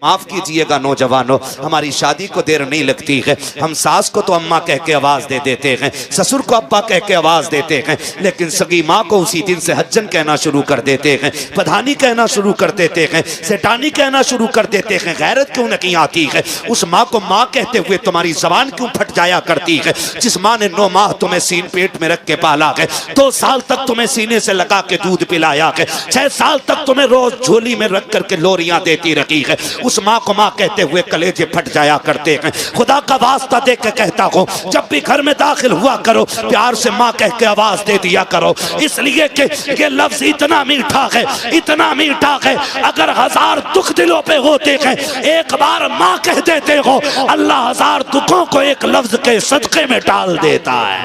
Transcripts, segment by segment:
माफ कीजिएगा नौजवानों, हमारी शादी को देर नहीं लगती है। हम सास को तो अम्मा कह के आवाज दे देते हैं, ससुर को अब्बा कह के आवाज देते हैं, लेकिन सगी माँ को उसी दिन से हज्जन कहना शुरू कर देते हैं, पधानी कहना शुरू कर देते हैं, सेठानी कहना शुरू कर देते हैं। गैरत क्यों नहीं आती है? उस माँ को माँ कहते हुए तुम्हारी जबान क्यों फट जाया करती है? जिस माँ ने 9 माह तुम्हें सीन पेट में रख के पाला है, 2 साल तक तुम्हें सीने से लगा के दूध पिलाया है, 6 साल तक तुम्हें रोज झोली में रख करके लोरियां देती रही है, उस माँ को माँ कहते हुए कलेजे फट जाया करते हैं। खुदा का वास्ता दे के कहता हूँ, जब भी घर में दाखिल हुआ करो प्यार से माँ कह के आवाज दे दिया करो, इसलिए कि ये लफ्ज इतना मीठा है, इतना मीठा है। अगर 1000 दुख दिलों पे होते हैं, एक बार माँ कह देते हो, अल्लाह 1000 दुखों को एक लफ्ज के सदके में डाल देता है।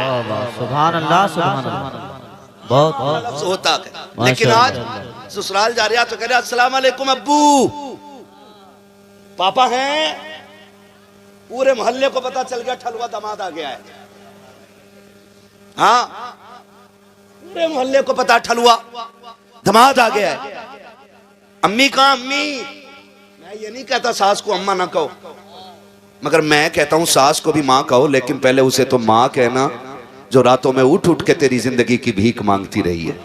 सुभान अल्लाह, सुभान अल्लाह। बहुत होता है। लेकिन आज ससुराल जा रहा तो कह रहा अस्सलाम वालेकुम अब्बू, पापा हैं, पूरे मोहल्ले को पता चल गया ठलुआ दामाद आ गया है। हाँ, पूरे मोहल्ले को पता ठलुआ दामाद आ गया है। अम्मी कहाँ? अम्मी, मैं ये नहीं कहता सास को अम्मा ना कहो, मगर मैं कहता हूं सास को भी माँ कहो, लेकिन पहले उसे तो माँ कहना जो रातों में उठ उठ के तेरी जिंदगी की भीख मांगती रही है,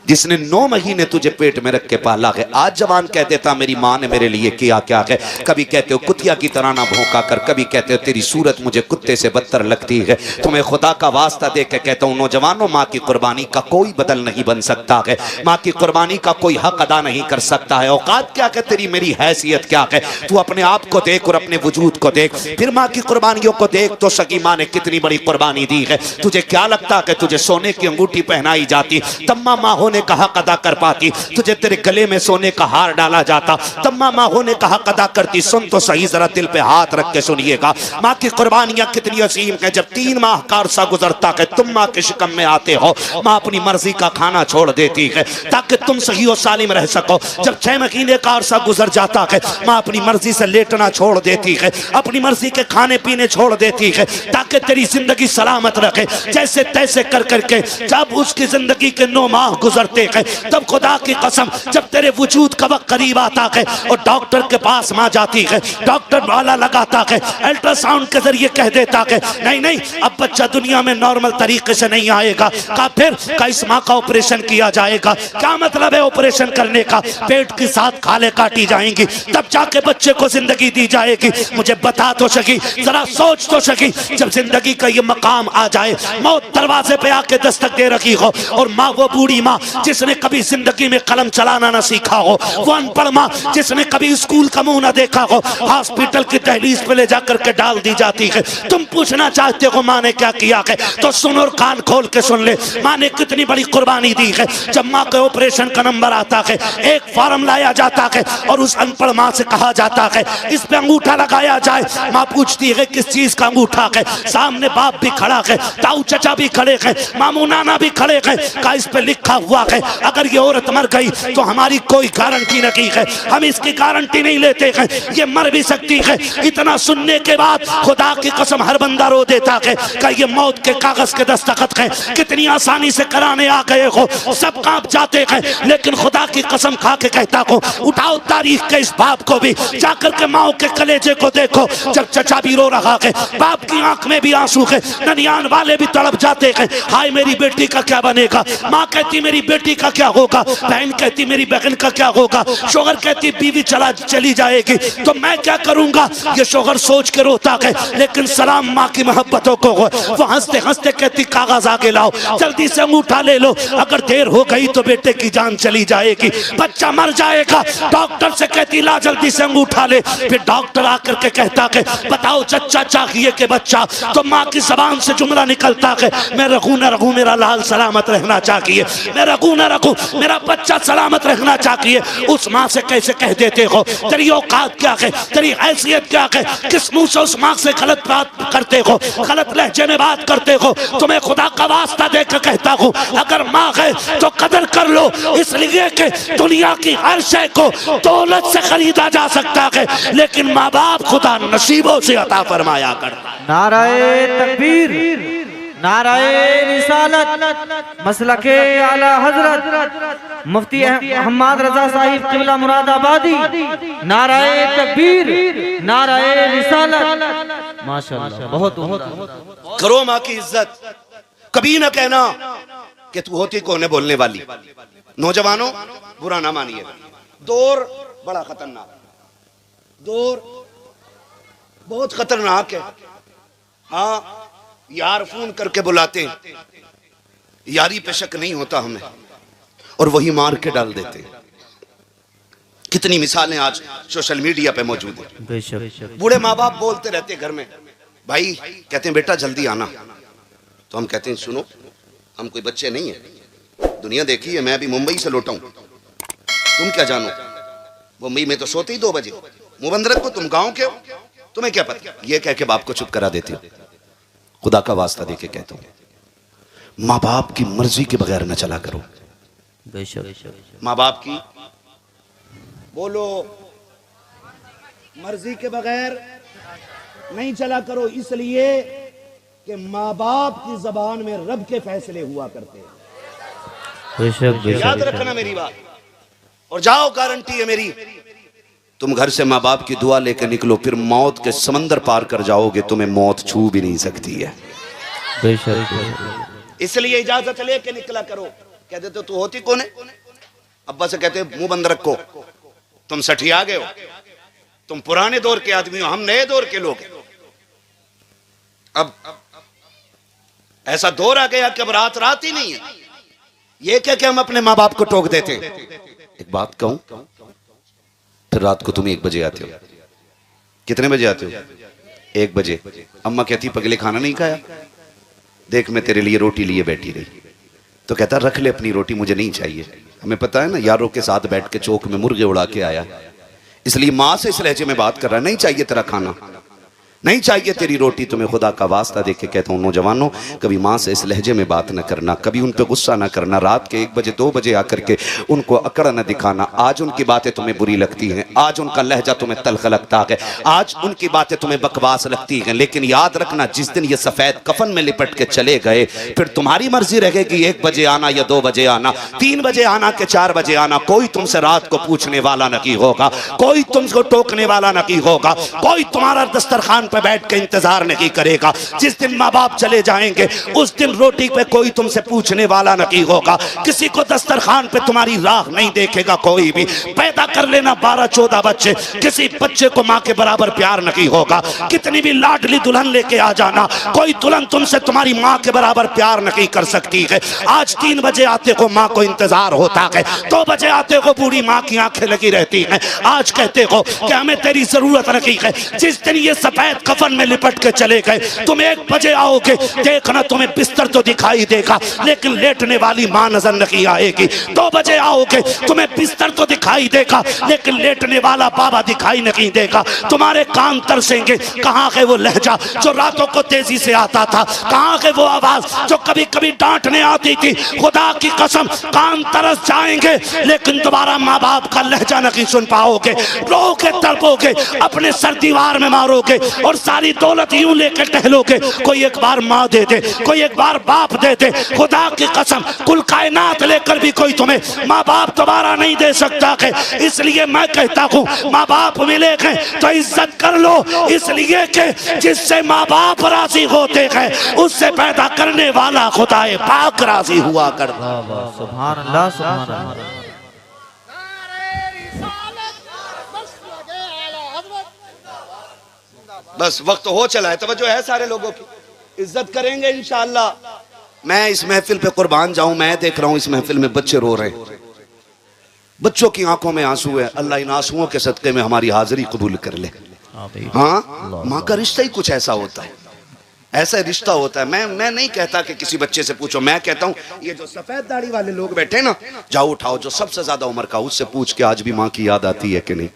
जिसने 9 महीने तुझे पेट में रख के पाला है। आज जवान कह देता मेरी माँ ने मेरे लिए किया क्या है। कभी कहते हो कुतिया की तरह ना भौंका कर, कभी कहते हो तेरी सूरत मुझे कुत्ते से बदतर लगती है। तुम्हें खुदा का वास्ता दे के कहता हूँ नौजवानों, माँ की कुर्बानी का कोई बदल नहीं बन सकता है, माँ की कुर्बानी का कोई हक अदा नहीं कर सकता है। औकात क्या है तेरी, मेरी हैसियत क्या है? तू अपने आप को देख और अपने वजूद को देख, फिर माँ की कुर्बानियों को देख तो सगी माँ ने कितनी बड़ी कुर्बानी दी है। तुझे क्या लगता है तुझे सोने की अंगूठी पहनाई जाती तम्मा माँ होने का हक अदा कर पाती? तुझे तेरे गले में सोने का हार डाला जाता तम्मा माँ होने का हक अदा करती? सुन तो सही, जरा दिल पे हाथ रख के सुनिएगा, माँ की कुर्बानियां कितनी असीम है। जब 3 माह का अरसा गुजरता है, तुम माँ के शिकम में आते हो, माँ अपनी मर्जी का खाना छोड़ देती है ताकि तुम सही और सालिम रह सको। जब 6 महीने का अरसा गुजर जाता है, माँ अपनी मर्जी से लेटना छोड़ देती है, अपनी मर्जी के खाने पीने छोड़ देती है ताकि तेरी जिंदगी सलामत रखे। जैसे तैसे कर करके जब उसकी जिंदगी के 9 माह गुजरते हैं, तब खुदा की कसम जब तेरे वजूद का वक्त करीब आता है और डॉक्टर के पास माँ जाती है, डॉक्टर वाला लगाता है, अल्ट्रासाउंड के जरिए कह देता है नहीं नहीं अब बच्चा दुनिया में नॉर्मल तरीके से नहीं आएगा, का फिर का इस माँ का ऑपरेशन किया जाएगा। क्या मतलब है ऑपरेशन करने का? पेट के साथ खाले काटी जाएंगी, तब जाके बच्चे को जिंदगी दी जाएगी। मुझे बता तो सकी, जरा सोच तो सकी, जब जिंदगी का ये मकाम आ जाए, मौत दरवाजे पे आके दस्तक दे रखी हो, और माँ वो बूढ़ी माँ जिसने कभी जिंदगी में कलम चलाना ना सीखा हो, वो अनपढ़ माँ जिसने कभी स्कूल का मुंह ना देखा हो, हॉस्पिटल की दहलीज पे ले जाकर के डाल दी जाती है। तुम पूछना चाहते हो माँ ने क्या किया है, तो सुन और कान खोल के सुन ले, माँ ने कितनी बड़ी कुर्बानी दी है। जब माँ के ऑपरेशन का नंबर आता है, एक फॉर्म लाया जाता है और उस अनपढ़ माँ से कहा जाता है इस पे अंगूठा लगाया जाए। माँ पूछती है किस चीज का अंगूठा है? सामने बाप भी खड़ा है, ताऊ चचा भी खड़े हैं, मामू नाना भी खड़े हैं, का इस पे लिखा हुआ है अगर ये औरत मर गई तो हमारी कोई गारंटी नहीं है, हम इसकी गारंटी नहीं लेते हैं, ये मर भी सकती है। इतना सुनने के बाद खुदा की कसम हर बंदा रो देता है कि ये मौत के कागज के दस्तखत हैं, कितनी आसानी से कराने आ गए हो, सब कांप जाते हैं। लेकिन खुदा की कसम खा के कहता हूँ, उठाओ तारीख के इस बाप को भी, जाकर के माओ के कलेजे को देखो। जब चचा भी रो रहा है, बाप की आंख में भी आंसू है, ननियान वाले भी तड़प जाते हैं, हाय मेरी बेटी का क्या बनेगा। माँ कहती मेरी बेटी का क्या होगा, बहन कहती मेरी बहन का क्या होगा, शोहर कहती बीवी चली जाएगी तो मैं क्या करूंगा। ये शोहर सोच के रोता है, लेकिन सलाम माँ की मोहब्बतों को। वो हंसते हंसते कहती कागज आगे लाओ, जल्दी से अंगूठा ले लो, अगर देर हो गई तो बेटे की जान चली जाएगी, बच्चा मर जाएगा। डॉक्टर से कहती ला जल्दी से अंगूठा ले। फिर डॉक्टर आकर के कहता है बताओ चचा चाहिए कि बच्चा, तो माँ की जबान से जुमला निकलता है मैं रखूं न रखूं मेरा लाल सलामत रहना चाहिए, मैं रखूं न रखूं मेरा बच्चा सलामत रहना चाहिए। उस माँ से कैसे कह देते हो? तेरी औकात क्या है, तेरी हैसियत क्या है? किस मुंह से उस माँ से गलत बात करते हो, गलत लहजे में बात करते हो? तुम्हें खुदा का वास्ता देकर कहता हूँ अगर माँ है तो कदर कर लो, इसलिए कि दुनिया की हर शय को दौलत से खरीदा जा सकता है, लेकिन माँ बाप खुदा नसीबों से अता फरमाया करता है। नाराए तकबीर, नाराए रिसालत मसलके आला हजरत मुफ्ती हम्माद रजा साहिब किबला मुरादाबादी। नाराए तकबीर, नाराए रिसालत। माशाअल्लाह, बहुत उम्दा। करो माँ की इज्जत, कभी ना कहना कि तू होती कौन है बोलने वाली। नौजवानों बुरा ना मानिए, दौर बड़ा खतरनाक, दौर बहुत खतरनाक है। हाँ, यार फोन करके बुलाते हैं, यारी पे शक नहीं होता हमें, और वही मार के डाल देते हैं। कितनी मिसालें आज सोशल मीडिया पे मौजूद है। बेशक। बूढ़े माँ बाप बोलते रहते घर में, भाई कहते हैं बेटा जल्दी आना, तो हम कहते हैं सुनो, हम कोई बच्चे नहीं है, दुनिया देखी है, मैं अभी मुंबई से लौटा हूं, तुम क्या जानो, मुंबई में तो सोते ही 2 बजे, मुंह बंद रखो, तुम गांव के हो, तुम्हें क्या पता। ये कह के बाप को चुप करा देती हो। खुदा का वास्ता देके कहता हूं, माँ बाप की मर्जी के बगैर न चला करो। बेशक। माँ बाप की बोलो मर्जी के बगैर नहीं चला करो, इसलिए कि माँ बाप की जबान में रब के फैसले हुआ करते हैं। बेशक। याद रखना मेरी बात, और जाओ, गारंटी है मेरी, तुम घर से माँ बाप की दुआ लेकर निकलो, फिर मौत के समंदर पार कर जाओगे, तुम्हें मौत छू भी नहीं सकती है। बेशक। इसलिए इजाजत लेके निकला करो। कह देते तू होती कौन है, अब्बा से कहते मुंह बंद रखो, तुम सठिया गए हो, तुम पुराने दौर के आदमी हो, हम नए दौर के लोग हैं। अब ऐसा दौर आ गया कि अब रात रात ही नहीं है। ये क्या कि हम अपने माँ बाप को टोक देते हैं। एक बात कहूं, फिर रात को तुम 1 बजे आते हो। कितने बजे आते हो? 1 बजे। अम्मा कहती पगले खाना नहीं खाया, देख मैं तेरे लिए रोटी लिए बैठी रही। तो कहता रख ले अपनी रोटी, मुझे नहीं चाहिए। हमें पता है ना, यारों के साथ बैठ के चौक में मुर्गे उड़ा के आया, इसलिए माँ से इस लहजे में बात कर रहा है, नहीं चाहिए तेरा खाना, नहीं चाहिए तेरी रोटी, तुम्हें खुदा का वास्ता देके कहता हूँ नौजवानों, कभी माँ से इस लहजे में बात न करना, कभी उन पे गुस्सा न करना, रात के 1 बजे 2 बजे आकर के उनको अकड़ न दिखाना। आज उनकी बातें तुम्हें बुरी लगती हैं, आज उनका लहजा तुम्हें तल्ख लगता है, आज उनकी बातें तुम्हें बकवास लगती हैं, लेकिन याद रखना जिस दिन ये सफेद कफन में लिपट के चले गए, फिर तुम्हारी मर्जी रहेगी 1 बजे आना या 2 बजे आना, 3 बजे आना कि 4 बजे आना, कोई तुमसे रात को पूछने वाला नहीं होगा, कोई तुमको टोकने वाला नहीं होगा, कोई तुम्हारा दस्तरखान पे बैठ के इंतजार नहीं करेगा। जिस दिन माँ बाप चले जाएंगे उस दिन रोटी पे कोई तुमसे पूछने वाला नहीं होगा, किसी को दस्तरखान पे तुम्हारी राह नहीं देखेगा कोई भी। पैदा कर लेना 12-14 बच्चे, किसी बच्चे को माँ के बराबर प्यार नहीं होगा। कितनी भी लाडली दुल्हन लेके आ जाना, कोई दुल्हन तुमसे तुम्हारी माँ के बराबर प्यार नहीं कर सकती है। आज 3 बजे आते हो माँ को इंतजार होता है, 2 बजे आते हो बूढ़ी माँ की आंखें लगी रहती हैं, आज कहते हो कि हमें तेरी जरूरत नहीं है। जिस दिन ये सफेद कफन में लिपट के चले गए, तुम 1 बजे आओगे, देखना तुम्हें बिस्तर तो दिखाई देगा लेकिन लेटने वाली मां नजर नहीं आएगी। 2 बजे आओगे, तुम्हें बिस्तर तो दिखाई देगा लेकिन लेटने वाला बाबा दिखाई नहीं देगा। तुम्हारे कान तरसेंगे, कहाँ है वो लहजा जो रातों को तेजी से आता था, कहाँ है वो आवाज जो कभी कभी डांटने आती थी। खुदा की कसम कान तरस जाएंगे लेकिन दोबारा माँ बाप का लहजा नहीं सुन पाओगे, रोके तड़पोगे, अपने सर दीवार में मारोगे और सारी दौलत यूं लेकर टहलोगे। कोई एक बार माँ दे दे, कोई एक बार बाप दे दे, खुदा की कसम कुल कायनात लेकर भी कोई तुम्हें माँ बाप दोबारा नहीं दे सकता है। इसलिए मैं कहता हूँ माँ बाप मिले हैं तो इज्जत कर लो, इसलिए कि जिससे माँ बाप राजी होते हैं उससे पैदा करने वाला खुदाए पाक राजी हुआ करता। सुभान अल्लाह, सुभान अल्लाह। बस वक्त हो चला है, तवज्जो है सारे लोगों की, इज्जत करेंगे इंशाअल्लाह। मैं इस महफिल पे कुर्बान जाऊं, मैं देख रहा हूं इस महफिल में बच्चे रो रहे हैं, बच्चों की आंखों में आंसू है। अल्लाह इन आंसुओं के सदके में हमारी हाजिरी कबूल कर ले। हाँ, माँ का रिश्ता ही कुछ ऐसा होता है, ऐसा रिश्ता होता है। मैं नहीं कहता कि किसी बच्चे से पूछो, मैं कहता हूँ ये जो सफेद दाढ़ी वाले लोग बैठे ना, जाओ उठाओ जो सबसे ज्यादा उम्र का, उससे पूछ के आज भी माँ की याद आती है कि नहीं।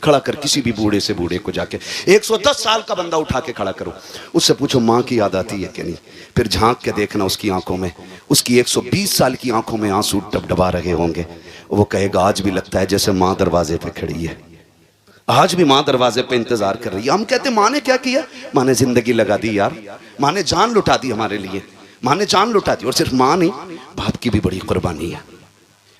खड़ा कर किसी भी बूढ़े से बूढ़े को जाके, 110 साल का बंदा उठा के खड़ा करो, उससे पूछो माँ की याद आती है कि नहीं। फिर झांक के देखना उसकी आंखों में, उसकी 120 साल की आंखों में आंसू डबडबा रहे होंगे। वो कहेगा आज भी लगता है जैसे माँ दरवाजे पे खड़ी है, आज भी माँ दरवाजे पे इंतजार कर रही है। हम कहते माँ ने क्या किया? माँ ने जिंदगी लगा दी यार, माँ ने जान लुटा दी हमारे लिए, माँ ने जान लुटा दी। और सिर्फ माँ नहीं, बाप की भी बड़ी कुर्बानी है,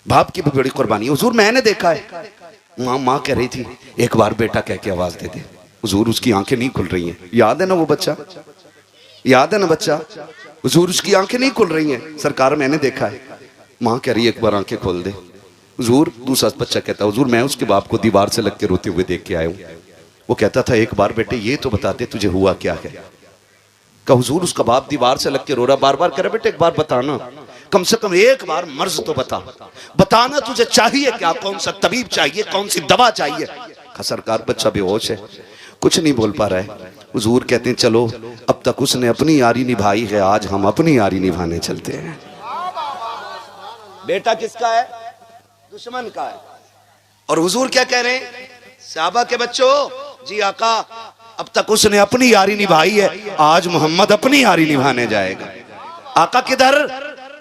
बाप की भी बड़ी कुर्बानी है। हुजूर मैंने देखा है, माँ कह रही थी एक बार बेटा कह के आवाज दे दे। हुजूर उसकी आंखें नहीं खुल रही हैं, याद है ना वो बच्चा, याद है ना बच्चा, हुजूर उसकी आंखें नहीं खुल रही हैं। सरकार मैंने देखा है, माँ कह रही है एक बार आंखें खोल दे। हुजूर, दूसरा बच्चा कहता हुजूर मैं उसके बाप को दीवार से लग के रोते हुए देख के आया हूँ। वो कहता था एक बार बेटे ये तो बता दे तुझे हुआ क्या है। कहा हुजूर उसका बाप दीवार से लग के रो रहा, बार बार कह रहा बेटे एक बार बताना, कम से कम एक बार मर्ज तो बताना तुझे चाहिए क्या, कौन सा तबीब चाहिए, कौन सी दवा चाहिए। कहा सरकार बच्चा बेहोश है, कुछ नहीं बोल पा रहा है। हुजूर कहते हैं चलो अब तक उसने अपनी यारी निभाई है, आज हम अपनी यारी निभाने चलते हैं। बेटा किसका है? दुश्मन का है। और हुजूर क्या कह रहे हैं? सहाबा के बच्चों, जी आका अब तक उसने अपनी यारी निभाई है, आज मोहम्मद अपनी यारी निभाने जाएगा। आका किधर?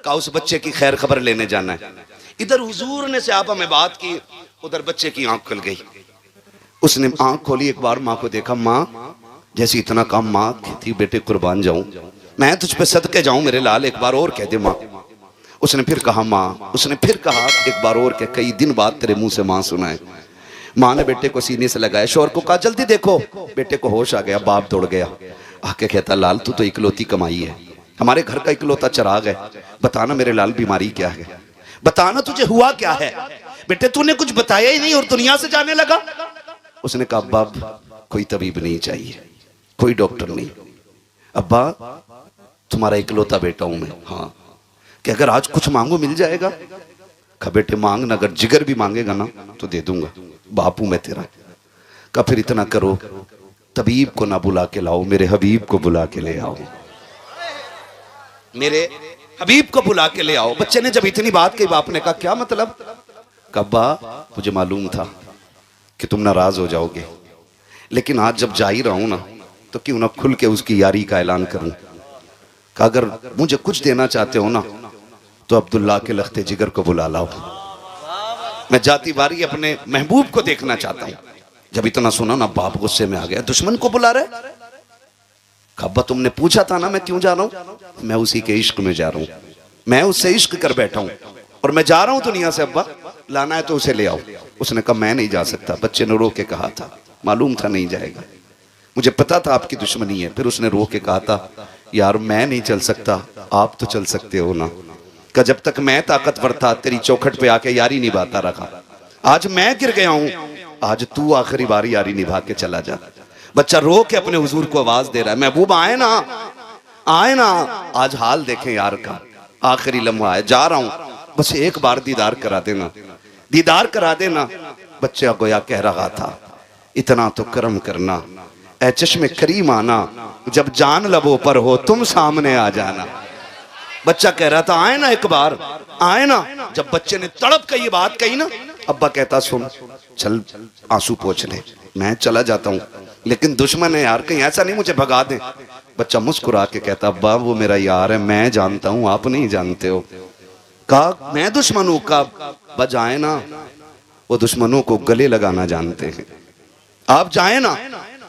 का उस बच्चे की खैर खबर लेने जाना है। इधर हुजूर ने सहाबा में बात की, उधर बच्चे की आंख खुल गई। उसने आंख खोली, एक बार माँ को देखा, माँ जैसे इतना काम माँ थी, बेटे कुर्बान जाऊं मैं तुझ पे सदके जाऊं मेरे लाल, एक बार और कह दे माँ। उसने फिर कहा माँ, उसने फिर कहा एक बार और कह, कई दिन बाद तेरे मुंह से माँ सुना है। माँ ने बेटे को सीने से लगाया, शोर को कहा जल्दी देखो। बेटे को होश आ गया, बाप दौड़ गया, आके कहता लाल तू तो इकलौती कमाई है, हमारे घर का इकलौता चिराग है, बताना मेरे लाल बीमारी क्या है, बताना तुझे हुआ क्या है। बेटे तूने कुछ बताया ही नहीं और दुनिया से जाने लगा। उसने कहा अब्बा कोई तबीब नहीं चाहिए, कोई डॉक्टर नहीं, अब्बा तुम्हारा इकलौता बेटा हूं मैं। हाँ कि अगर आज कुछ मांगो मिल जाएगा। कहा बेटे मांगना, अगर जिगर भी मांगेगा ना तो दे दूंगा, बापू मैं तेरा। कहा फिर इतना करो तबीब को ना बुला के लाओ, मेरे हबीब को बुला के ले आओ, मेरे हबीब को बुला के ले आओ। बच्चे ने जब इतनी बात कही, बाप ने कहा क्या मतलब? कब्बा मुझे मालूम था कि तुम नाराज हो जाओगे, लेकिन आज जब जा ही रहा हूं ना तो क्यों ना खुल के उसकी यारी का ऐलान करूं। कहा अगर मुझे कुछ देना चाहते हो ना तो अब्दुल्ला के लख्ते जिगर को बुला लाओ, मैं जाती बारी अपने महबूब को देखना चाहता हूं। जब इतना सुना ना बाप गुस्से में आ गया, दुश्मन को बुला रहे। अब्बा तुमने पूछा था ना मैं क्यों जा रहा हूं, मैं उसी के इश्क में जा रहा हूं, मैं उससे इश्क कर बैठा हूं और मैं जा रहा हूं दुनिया से। अब्बा लाना है तो उसे ले आओ। उसने कहा मैं नहीं जा सकता, बच्चे ने रो के कहा था, मालूम था नहीं जाएगा, मुझे पता था आपकी दुश्मनी है। फिर उसने रो के कहा था यार मैं नहीं चल सकता, आप तो चल सकते हो ना। का जब तक मैं ताकतवर था तेरी चौखट पे आके यारी निभाता रखा, आज मैं गिर गया हूं, आज तू आखिरी बार यारी निभा के चला जा। बच्चा रो के अपने हुजूर को आवाज दे रहा है, महबूब आए ना, आए ना, आज हाल देखें यार का, आखिरी लम्हा है, जा रहा हूं, बस एक बार दीदार करा देना, दीदार करा देना। बच्चा गोया कह रहा था इतना तो करम करना, ऐ चश्मे करीम आना, जब जान लबों पर हो तुम सामने आ जाना। बच्चा कह रहा था आए ना एक बार, आए ना। जब बच्चे ने तड़प के ये बात कही ना, अब्बा कहता सुन चल आंसू पोंछ ले, मैं चला जाता हूँ, लेकिन दुश्मन है यार, कहीं ऐसा नहीं मुझे भगा दे। बच्चा मुस्कुरा के कहता अब्बा वो मेरा यार है, मैं जानता हूँ आप नहीं जानते हो। कहा मैं दुश्मन हूँ? का बस जाए ना, वो दुश्मनों को गले लगाना जानते हैं, आप जाए ना।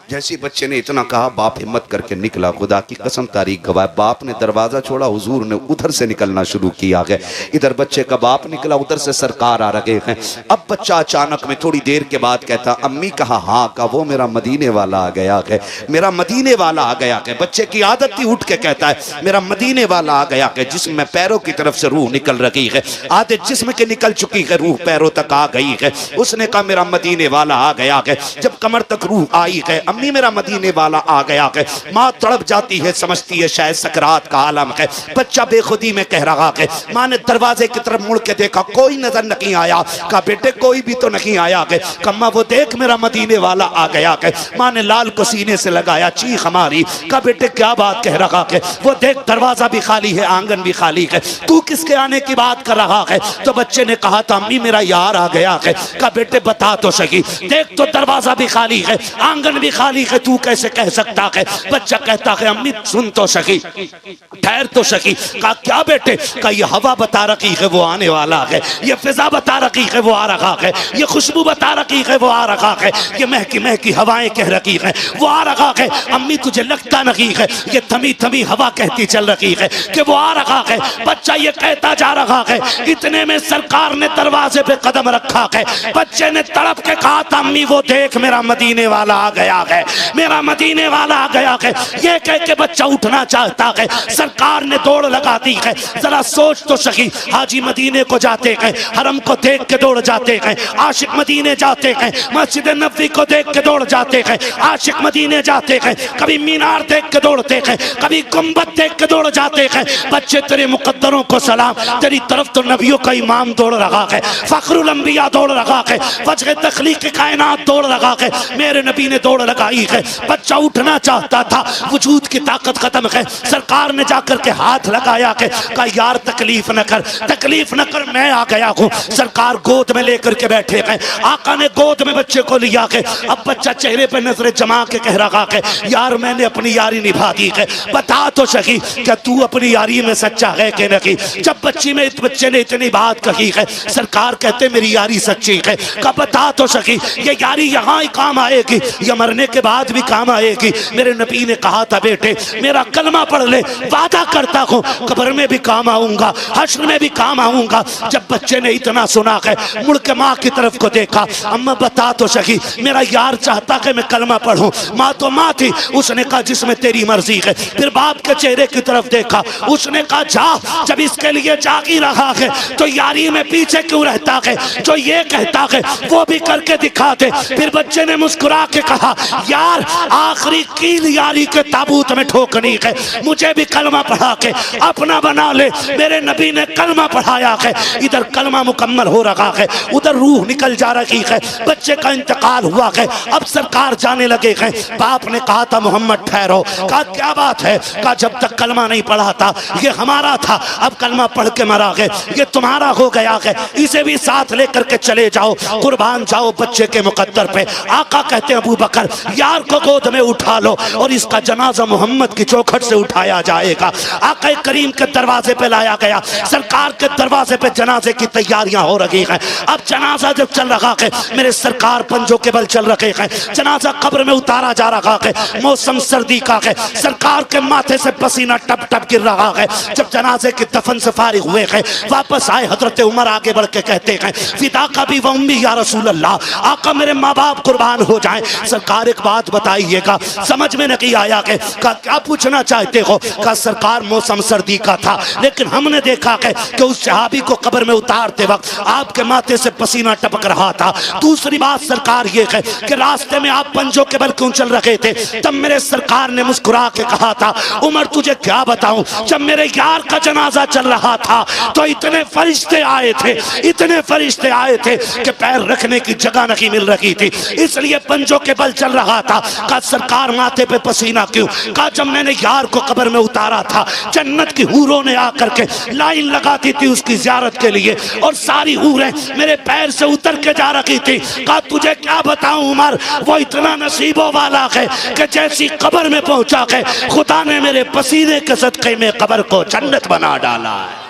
जैसे बच्चे ने इतना कहा बाप हिम्मत करके निकला, खुदा की कसम तारीख गवाह, बाप ने दरवाजा छोड़ा, हुजूर ने उधर से निकलना शुरू किया है। इधर बच्चे का बाप निकला, उधर से सरकार आ रहे हैं। अब बच्चा अचानक में थोड़ी देर के बाद कहता अम्मी कहा हाँ, का वो मेरा मदीने वाला आ गया है, मेरा मदीने वाला आ गया है। बच्चे की आदत थी उठ के कहता है मेरा मदीने वाला आ गया है, जिसमें पैरों की तरफ से रूह निकल रही है, आधे जिस्म के निकल चुकी है, रूह पैरों तक आ गई है। उसने कहा मेरा मदीने वाला आ गया है। जब कमर तक रूह आई है, अम्मी मेरा मदीने वाला आ गया है। माँ तड़प जाती है, समझती है शायद सकरात का आलम है। बच्चा बेखुदी में कह रहा है। माँ ने दरवाजे की तरफ मुड़ के देखा, कोई नजर नहीं आया। कहा बेटे कोई भी तो नहीं आया है। कम्मा वो देख मेरा मदीने वाला आ गया है। माँ ने लाल को सीने से लगाया, चीख मारी। कहा बेटे क्या बात कह रहा है? वो देख दरवाजा भी खाली है, आंगन भी खाली है, तू किसके आने की बात कर रहा है? तो बच्चे ने कहा था अम्मी मेरा यार आ गया है। कहा बेटे बता तो सही, देख तो दरवाजा भी खाली है, आंगन भी खाली बालिग है, तू कैसे कह सकता है? बच्चा कहता है अम्मी सुन तो सकी, ठहर तो सकी। कहा क्या बेटे? कहा ये हवा बता रही है वो आने वाला है, ये फिजा बता रही है वो आ रहा है, ये खुशबू बता रही है वो आ रहा है, ये महकी महकी हवाएं कह रही है वो आ रहा है। अम्मी तुझे लगता नहीं है ये थमी थमी हवा कहती चल रही है कि वो आ रहा है? बच्चा ये कहता जा रहा है। इतने में सरकार ने दरवाजे पे कदम रखा है। बच्चे ने तड़प के कहा था अम्मी वो देख मेरा मदीने वाला आ गया है, मेरा मदीने वाला आ गया है। ये कह के बच्चा उठना चाहता है, सरकार ने दौड़ लगा दी है। जरा सोच तो सही, हाजी मदीने को जाते हैं, हरम को देख के दौड़ जाते हैं, आशिक मदीने जाते हैं, मस्जिद नबवी को देख के दौड़ जाते हैं, आशिक मदीने जाते हैं, कभी मीनार देख के दौड़ते हैं, कभी गुंबद देख के दौड़ जाते हैं। बच्चे तेरे मुकद्दरों को सलाम, तेरी तरफ तो नबियों का इमाम दौड़ रहा है, फखरुल अंबिया दौड़ रहा है, वजह तखलीक कायनात दौड़ रहा है, मेरे नबी ने दौड़ लगाई है। बच्चा उठना चाहता था, वजूद की ताकत खत्म है। सरकार ने जाकर के हाथ लगाया के कहा यार तकलीफ न कर, तकलीफ न कर, मैं आ गया हूँ। सरकार गोद में लेकर के बैठे हैं, आका ने गोद में बच्चे को लिया के। अब बच्चा चेहरे पे नजरें जमा के कह रहा है यार मैंने अपनी यारी निभा दी है, बता तो सही क्या तू अपनी यारी में सच्चा है कि नहीं? जब बच्चे ने इतनी बात कही है, सरकार कहते मेरी यारी सच्ची है। कहा बता तो सकी ये यारी यहाँ ही काम आएगी या मरने के बाद भी काम आएगी? मेरे नबी ने कहा था बेटे मेरा कलमा पढ़ ले, वादा करता हूँ कब्र में भी काम आऊंगा, हश्र में भी काम आऊंगा। जब बच्चे ने इतना सुना है, मुड़ के माँ की तरफ को देखा, अम्मा बता तो सकी मेरा यार चाहता है मैं कलमा पढ़ूं। माँ तो माँ थी, उसने कहा जिसमें तेरी मर्जी है। फिर बाप के चेहरे की तरफ देखा, उसने कहा जा, जब इसके लिए जाग ही रहा है तो यारी में पीछे क्यों रहता है? जो ये कहता है वो भी करके दिखा दे। फिर बच्चे ने मुस्कुरा के कहा यार आखिरी कील यारी के ताबूत में ठोकनी है, मुझे भी कलमा पढ़ा के अपना बना ले। मेरे नबी ने कलमा पढ़ाया है, इधर कलमा मुकम्मल हो रहा है, उधर रूह निकल जा रही है, बच्चे का इंतकाल हुआ है। अब सरकार जाने लगे हैं। बाप ने कहा था मोहम्मद ठहरो। कहा क्या बात है? कहा जब तक कलमा नहीं पढ़ा था ये हमारा था, अब कलमा पढ़ के मरा है, ये तुम्हारा हो गया है, इसे भी साथ लेकर के चले जाओ, कुर्बान जाओ बच्चे के मुकद्दर पे। आका कहते हैं अबू बकर यार को गोद में उठा लो और इसका जनाजा मोहम्मद की चौखट से उठाया जाएगा। आका करीम के दरवाजे पे लाया गया, सरकार के दरवाजे पे जनाजे की तैयारियां हो रही हैं। अब जनाजा जब चल रहा है, मेरे सरकार पंजों के बल चल रहे हैं, जनाजा कब्र में उतारा जा रहा है, मौसम सर्दी का है, सरकार के माथे से पसीना टप टप गिर रहा है। जब जनाजे के दफन से फारिग हुए हैं, वापस आए, हजरत उमर आगे बढ़ के कहते हैं फिदा का भी वम्मी या रसूल अल्लाह, आका मेरे माँ बाप कुर्बान हो जाएं। सरकार एक बात बताइएगा, समझ में नहीं आया कि क्या पूछना चाहते हो? का सरकार मौसम सर्दी का था, लेकिन हमने देखा है कि उस सहाबी को कब्र में उतारते वक्त आपके माथे से पसीना टपक रहा था। दूसरी बात सरकार ये है कि रास्ते में आप पंजों के बल क्यों चल रहे थे? तब मेरे सरकार ने मुस्कुरा के कहा था उमर तुझे क्या बताऊं, जब मेरे यार का जनाजा चल रहा था तो इतने फरिश्ते आए थे, इतने फरिश्ते आए थे कि पैर रखने की जगह नहीं मिल रही थी, इसलिए पंजों के बल चल रहा था। कहा सरकार माथे पे पसीना क्यों? कहा जब मैंने यार को कब्र में उतारा था, जन्नत की हूरों ने आकर के लाइन लगाती थी उसकी ज़ियारत के लिए, और सारी हूरें मेरे पैर से उतर के जा रही थी। कहा तुझे क्या बताऊं उमर, वो इतना नसीबों वाला है कि जैसी कब्र में पहुंचा है, खुदा ने मेरे पसीने के सदक़े में कब्र को जन्नत बना डाला है।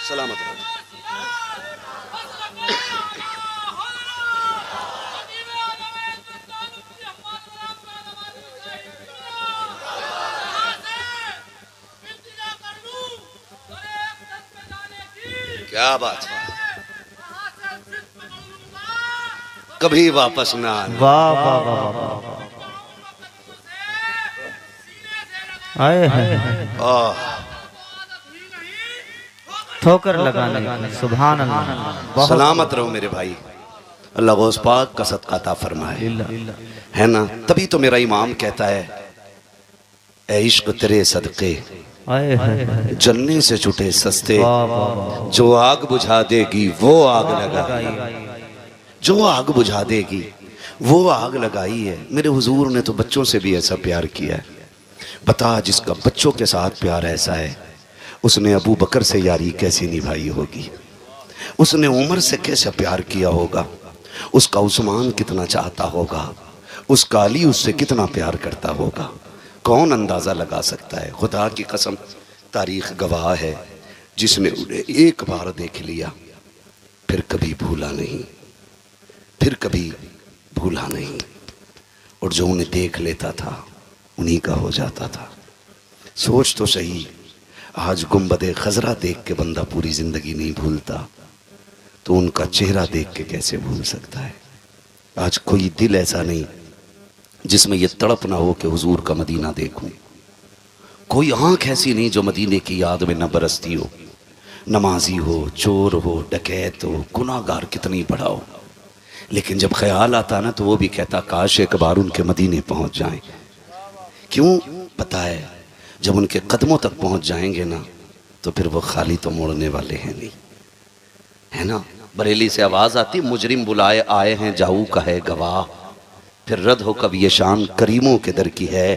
सलामत रहो। क्या बात है, कभी वापस ना आना। वाह वाह वाह वाह, आए हैं ठोकर लगाने, सुभान अल्लाह। सलामत रहो मेरे भाई, अल्लाह गौस पाक का सदका अता फरमाए, है ना? तभी तो मेरा इमाम कहता है ए इश्क तेरे सदके जलने से छूटे सस्ते, जो आग बुझा देगी वो आग लगाई, जो आग बुझा देगी वो आग लगाई है। मेरे हुजूर ने तो बच्चों से भी ऐसा प्यार किया है। बता जिसका बच्चों के साथ प्यार ऐसा है, उसने अबू बकर से यारी कैसी निभाई होगी, उसने उमर से कैसे प्यार किया होगा, उसका उस्मान कितना चाहता होगा, उसका अली उससे कितना प्यार करता होगा। कौन अंदाज़ा लगा सकता है। खुदा की कसम तारीख गवाह है, जिसने उन्हें एक बार देख लिया फिर कभी भूला नहीं, फिर कभी भूला नहीं। और जो उन्हें देख लेता था उन्हीं का हो जाता था। सोच तो सही, आज गुंबदे खजरा देख के बंदा पूरी जिंदगी नहीं भूलता, तो उनका चेहरा देख के कैसे भूल सकता है। आज कोई दिल ऐसा नहीं जिसमें यह तड़प ना हो कि हुजूर का मदीना देखूं, कोई आंख ऐसी नहीं जो मदीने की याद में न बरसती हो। नमाजी हो, चोर हो, डकैत हो, गुनाहगार कितनी बड़ा हो, लेकिन जब ख्याल आता ना तो वो भी कहता काश एक बार उनके मदीने पहुंच जाएं। क्यों? पता है जब उनके कदमों तक पहुंच जाएंगे ना तो फिर वो खाली तो मोड़ने वाले हैं नहीं, है ना। बरेली से आवाज आती, मुजरिम बुलाए आए हैं जाऊ का है गवाह, फिर रद्द हो कब ये शान करीमों के दर की है।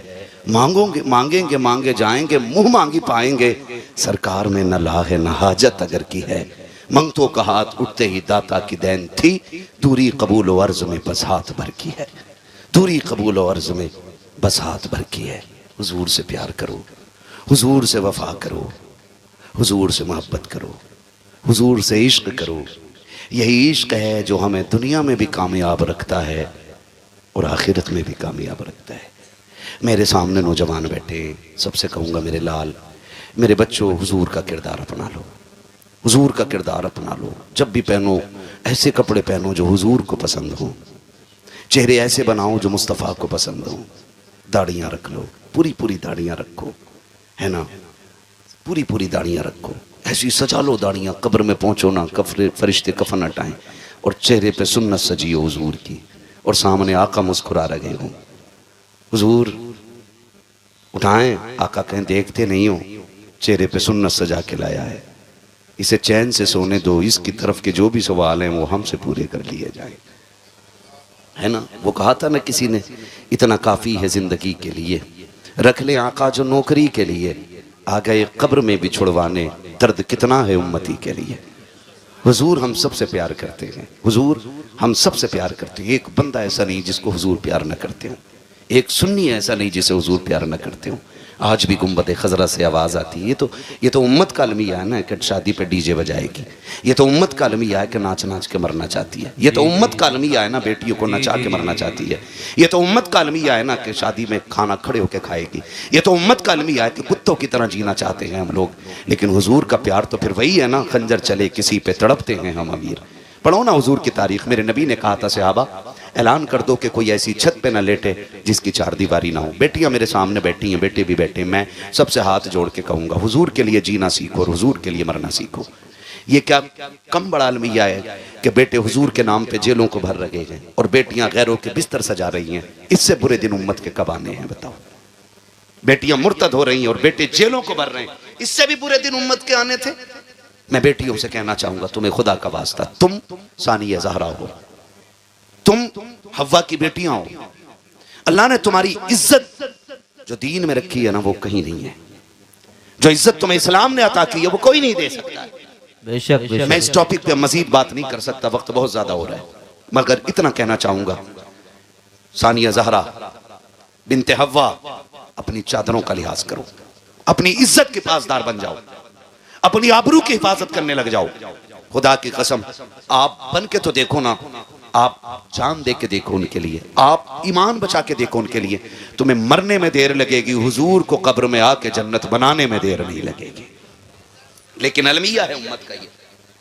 मांगोगे मांगेंगे मांगे जाएंगे, मुंह मांगी पाएंगे, सरकार में न ला है न हाजत अगर की है। मंगतों का हाथ उठते ही दाता की देन थी, दूरी कबूल व अर्ज में बस हाथ भर की है, दूरी कबूल व अर्ज में बस हाथ भर की है। हुजूर से प्यार करो, हुजूर से वफा करो, हुजूर से मोहब्बत करो, हुजूर से इश्क करो। यही इश्क है जो हमें दुनिया में भी कामयाब रखता है और आखिरत में भी कामयाब रखता है। मेरे सामने नौजवान बैठे, सबसे कहूँगा मेरे लाल, मेरे बच्चों, हुजूर का किरदार अपना लो, हुजूर का किरदार अपना लो। जब भी पहनो ऐसे कपड़े पहनो जो हुजूर को पसंद हो, चेहरे ऐसे बनाओ जो मुस्तफ़ा को पसंद हो। दाढ़ियाँ रख लो, पूरी पूरी दाढ़ियाँ रखो, है ना, पूरी पूरी दाढ़ियाँ रखो, ऐसी सजा लो दाढ़ियाँ, कब्र में पहुँचो ना फरिश्ते कफन हटाएं और चेहरे पे सुन्नत सजी हो हुजूर की, और सामने आका मुस्कुरा रहे हो। हुजूर उठाएं, आका कहें देखते नहीं हो, चेहरे पे सुन्नत सजा के लाया है, इसे चैन से सोने दो, इसकी तरफ के जो भी सवाल हैं वो हमसे पूरे कर लिए जाएं, है ना। वो कहा था ना किसी ने, इतना काफ़ी है ज़िंदगी के लिए, रख ले आका जो नौकरी के लिए, आ गए कब्र में भी छुड़वाने, दर्द कितना है उम्मती के लिए। हुजूर हम सबसे प्यार करते हैं, हुजूर हम सबसे प्यार करते हैं। एक बंदा ऐसा नहीं जिसको हुजूर प्यार न करते हो, एक सुन्नी ऐसा नहीं जिसे हुजूर प्यार न करते हो। आज भी गुंबद खजरा से आवाज़ आती है, ये तो उम्मत का अलमिया है ना कि शादी पे डीजे बजाएगी, ये तो उम्मत का अलमिया है कि नाच नाच के मरना चाहती है, ये तो उम्मत का अलमिया है ना बेटियों को नचा के मरना चाहती है, ये तो उम्मत का अलमिया है ना कि शादी में खाना खड़े होकर खाएगी, ये तो उम्मत का अलमिया है कि कुत्तों की तरह जीना चाहते हैं हम लोग। लेकिन हुजूर का प्यार तो फिर वही है ना, खंजर चले किसी पे तड़पते हैं हम अमीर। पढ़ो ना हुजूर की तारीख, मेरे नबी ने कहा था सहाबा, ऐलान कर दो कि कोई ऐसी छत पे ना लेटे जिसकी चार दीवारी ना हो। बेटियां मेरे सामने बैठी हैं, बेटे भी बैठे, मैं सबसे हाथ जोड़ के कहूँगा, हुजूर के लिए जीना सीखो और हुजूर के लिए मरना सीखो। ये क्या कम बड़ा अलमिया है कि बेटे हुजूर के नाम पे जेलों को भर रहे हैं और बेटियां गैरों के बिस्तर सजा रही हैं। इससे बुरे दिन उम्मत के कब आने हैं बताओ। बेटियां मुर्तद हो रही हैं और बेटे जेलों को भर रहे हैं, इससे भी बुरे दिन उम्मत के आने थे। मैं बेटियों से कहना चाहूंगा, तुम्हें खुदा का वास्ता, तुम सानिया ज़हरा हो, तुम हव्वा की बेटियां हो। अल्लाह ने तुम्हारी इज्जत जो दीन में रखी है ना वो कहीं नहीं है। जो इज्जत तुम्हें इस्लाम ने अता की है वो कोई नहीं दे सकता। बेशक मैं इस टॉपिक पे मजीद बात नहीं कर सकता, वक्त बहुत ज्यादा हो रहा है, मगर इतना कहना चाहूंगा, सानिया ज़हरा बिनते हव्वा, अपनी चादरों का लिहाज करो, अपनी इज्जत के पासदार बन जाओ, अपनी आबरू की हिफाजत करने लग जाओ। खुदा की कसम, आप बन के तो देखो ना, आप जान दे के देखो उनके लिए, आप ईमान बचा के देखो उनके लिए। तुम्हें मरने में देर लगेगी, हुजूर को कब्र में आके जन्नत बनाने में देर नहीं लगेगी। लेकिन अलमिया है उम्मत का, ये